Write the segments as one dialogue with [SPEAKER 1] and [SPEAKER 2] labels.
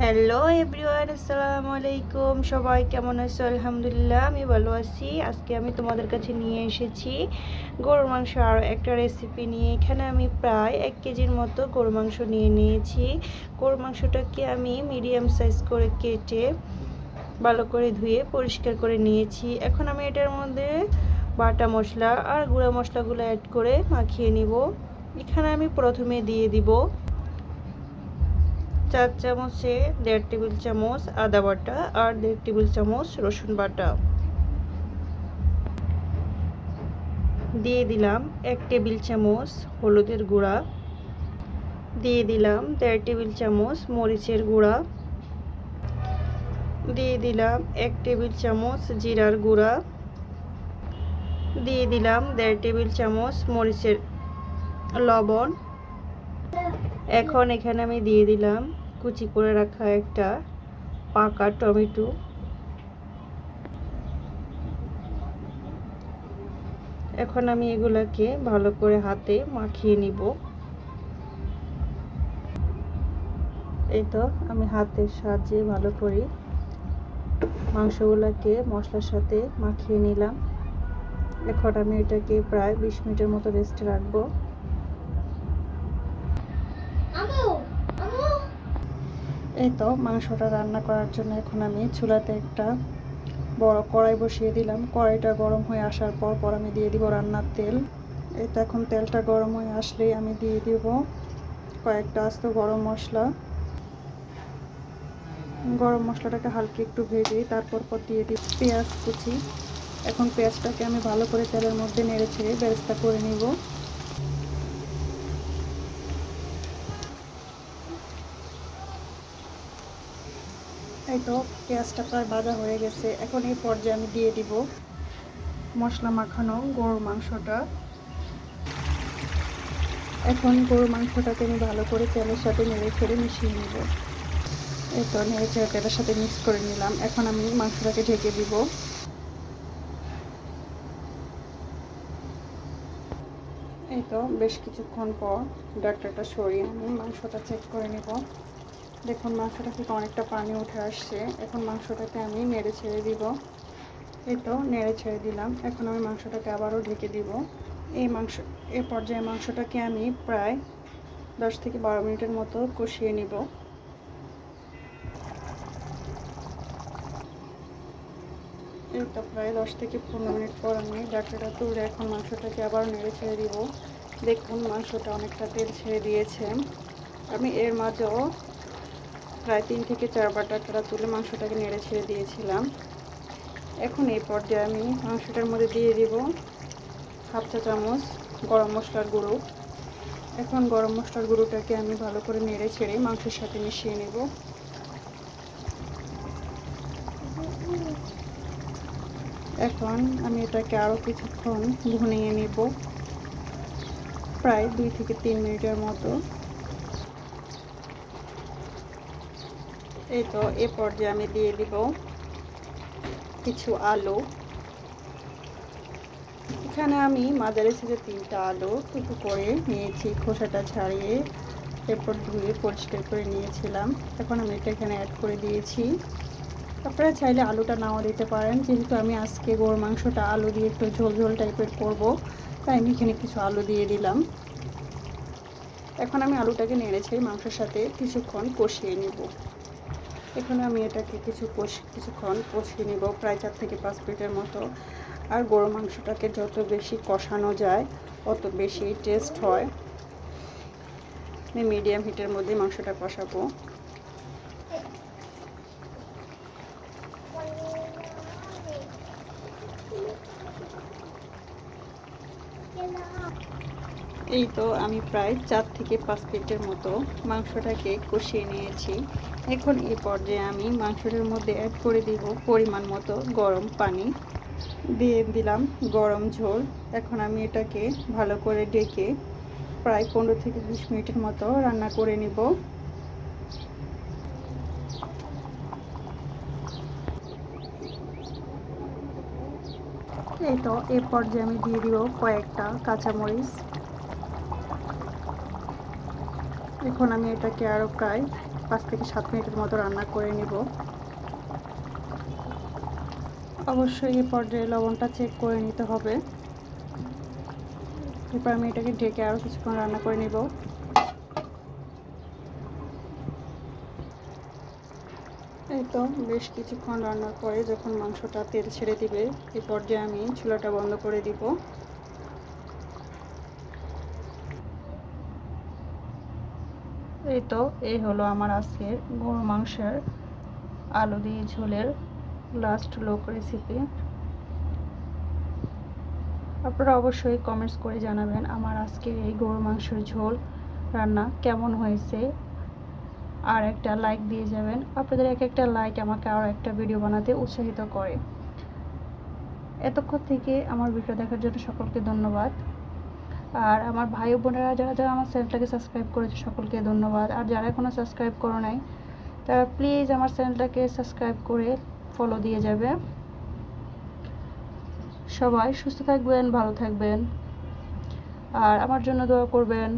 [SPEAKER 1] Hello everyone, আসসালামু আলাইকুম। সবাই কেমন আছো? আলহামদুলিল্লাহ, আমি ভালো আছি। আজকে আমি তোমাদের কাছে নিয়ে এসেছি গরুর মাংস আর একটা রেসিপি নিয়ে। এখানে আমি প্রায় 1 কেজির মতো গরুর মাংস নিয়ে নিয়েছি। গরুর মাংসটাকে আমি মিডিয়াম সাইজ করে কেটে ভালো করে ধুয়ে পরিষ্কার করে নিয়েছি। এখন আমি এটার মধ্যে বাটা মশলা আর গুঁড়া মশলাগুলো অ্যাড করে মাখিয়ে নিব। এখানে আমি প্রথমে দিয়ে দিব 4 চামচে 1.5 টেবিল চামচ আদা বাটা আর 1.5 টেবিল চামচ রসুন বাটা। দিয়ে দিলাম 1 টেবিল চামচ হলুদের গুঁড়া। দিয়ে দিলাম 1.5 টেবিল চামচ মরিচের গুঁড়া। দিয়ে দিলাম 1 টেবিল চামচ জিরার গুঁড়া। দিয়ে দিলাম 1.5 টেবিল চামচ মরিচের লবণ। এখন এখানে আমি দিয়ে দিলাম কুচি করে রাখা একটা পাকা টমেটো। এখন আমি এগুলাকে ভালো করে হাতে মাখিয়ে নিব। এই তো আমি হাতের সাহায্যে ভালো করে মাংসগুলোকে মশলার সাথে মাখিয়ে নিলাম। এখন আমি এটাকে প্রায় 20 মিনিটের মতো রেস্টে রাখবো। এই তো মাংসটা রান্না করার জন্য এখন আমি চুলাতে একটা বড় কড়াই বসিয়ে দিলাম। কড়াইটা গরম হয়ে আসার পর আমি দিয়ে দিব রান্নার তেল। এই তো এখন তেলটা গরম হয়ে আসলেই আমি দিয়ে দিব কয়েকটা আস্ত গরম মশলা। গরম মশলাটাকে হালকা একটু ভেজে তারপর দিয়ে দিব পেঁয়াজ কুচি। এখন পেঁয়াজটাকে আমি ভালো করে তেলের মধ্যে নেড়ে ছেড়ে বেরেস্তা করে নিব। এই তো পেঁয়াজটা প্রায় ভাজা হয়ে গেছে। এখন এই পর্যায়ে আমি দিয়ে দিব মশলা মাখানো গরুর মাংসটা। এখন গরুর মাংসটাকে আমি ভালো করে তেলের সাথে নেড়ে ছেড়ে মিশিয়ে নিব। এই তো নেড়ে ছেড়ে তেলের সাথে মিক্স করে নিলাম। এখন আমি মাংসটাকে ঢেকে দিব। এই তো বেশ কিছুক্ষণ পর ঢাকনাটা সরিয়ে আমি মাংসটা চেক করে নেব। দেখুন মাংসটা থেকে অনেকটা পানি উঠে আসছে। এখন মাংসটাকে আমি নেড়ে ছেড়ে দিব। এই তো নেড়ে ছেড়ে দিলাম। এখন আমি মাংসটাকে আবারও ঢেকে দিব। এই পর্যায়ে মাংসটাকে আমি প্রায় 10 থেকে 12 মিনিটের মতো কষিয়ে নিব। এই তো প্রায় 10 থেকে 15 মিনিট পর আমি ঢাকনাটা তুলে এখন মাংসটাকে আবার নেড়ে ছেড়ে দিব। দেখুন মাংসটা অনেকটা তেল ছেড়ে দিয়েছে। আমি এর মাঝেও প্রায় 3 থেকে 4 বার ঢাকনাটা তুলে মাংসটাকে নেড়ে ছেড়ে দিয়েছিলাম। এখন এই পর্যায়ে আমি মাংসটার মধ্যে দিয়ে দিব হাফ চা চামচ গরম মশলার গুঁড়ো। এখন গরম মশলার গুঁড়োটাকে আমি ভালো করে নেড়ে ছেড়ে মাংসের সাথে মিশিয়ে নেব। এখন আমি এটাকে আরও কিছুক্ষণ ভুনিয়ে নেব, প্রায় 2 থেকে 3 মিনিটের মতো। এই তো এ পর্যায়ে আমি দিয়ে দিব কিছু আলু। এখানে আমি মাঝারি সাইজের 3টা আলু টুকরো করে নিয়েছি, খোসাটা ছাড়িয়ে এরপর ধুয়ে পরিষ্কার করে নিয়েছিলাম। এখন আমি এটা এখানে অ্যাড করে দিয়েছি। আপনারা চাইলে আলুটা নাও দিতে পারেন, যেহেতু আমি আজকে গরুর মাংসটা আলু দিয়ে একটু ঝোল ঝোল টাইপের করব, তাই আমি এখানে কিছু আলু দিয়ে দিলাম। এখন আমি আলুটাকে নেড়েছি মাংসের সাথে কিছুক্ষণ কষিয়ে নেব। এখানে আমি এটাকে কিছুক্ষণ কষিয়ে নেব, প্রায় 4 থেকে 5 মিনিটের মতো। আর গরুর মাংসটাকে যত বেশি কষানো যায় অত বেশি টেস্ট হয়। আমি মিডিয়াম হিটের মধ্যে মাংসটা কষাবো। এই তো আমি প্রায় 4 থেকে 5 মিনিটের মতো মাংসটাকে কষিয়ে নিয়েছি। এখন এই পর্যায়ে আমি মাংসটার মধ্যে অ্যাড করে দিব পরিমাণ মতো গরম পানি। দিয়ে দিলাম গরম ঝোল। এখন আমি এটাকে ভালো করে ঢেকে প্রায় 15 থেকে 20 মিনিটের মতো রান্না করে নিব। এই তো এই পর্যায়ে আমি দিয়ে দিব কয়েকটা কাঁচামরিচ। এখন আমি এটাকে আরও প্রায় 5 থেকে 7 মিনিটের মতো রান্না করে নিব। অবশ্যই এই পর্যায়ে লবণটা চেক করে নিতে হবে। এরপর আমি এটাকে ঢেকে আরও কিছুক্ষণ রান্না করে নিব। এই তো বেশ কিছুক্ষণ রান্নার পরে যখন মাংসটা তেল ছেড়ে দিবে, এই পর্যায়ে আমি চুলাটা বন্ধ করে দিব। এই তো এই হলো আমার আজকের গরুর মাংসের আলু দিয়ে ঝোলের লাস্ট লুক রেসিপি। আপনারা অবশ্যই কমেন্টস করে জানাবেন আমার আজকের এই গরুর মাংসের ঝোল রান্না কেমন হয়েছে, আর একটা লাইক দিয়ে যাবেন। আপনাদের এক একটা লাইক আমাকে আরও একটা ভিডিও বানাতে উৎসাহিত করে। এতক্ষণ থেকে আমার ভিডিও দেখার জন্য সকলকে ধন্যবাদ। আর আমার ভাই ও বোনেরা যারা যারা আমার চ্যানেলটাকে সাবস্ক্রাইব করেছে সকলকে ধন্যবাদ। আর যারা এখনও সাবস্ক্রাইব করো নাই তারা প্লিজ আমার চ্যানেলটাকে সাবস্ক্রাইব করে ফলো দিয়ে যাবে। সবাই সুস্থ থাকবেন, ভালো থাকবেন, আর আমার জন্য দোয়া করবেন।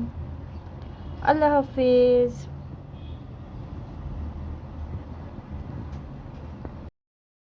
[SPEAKER 1] আল্লাহ হাফিজ।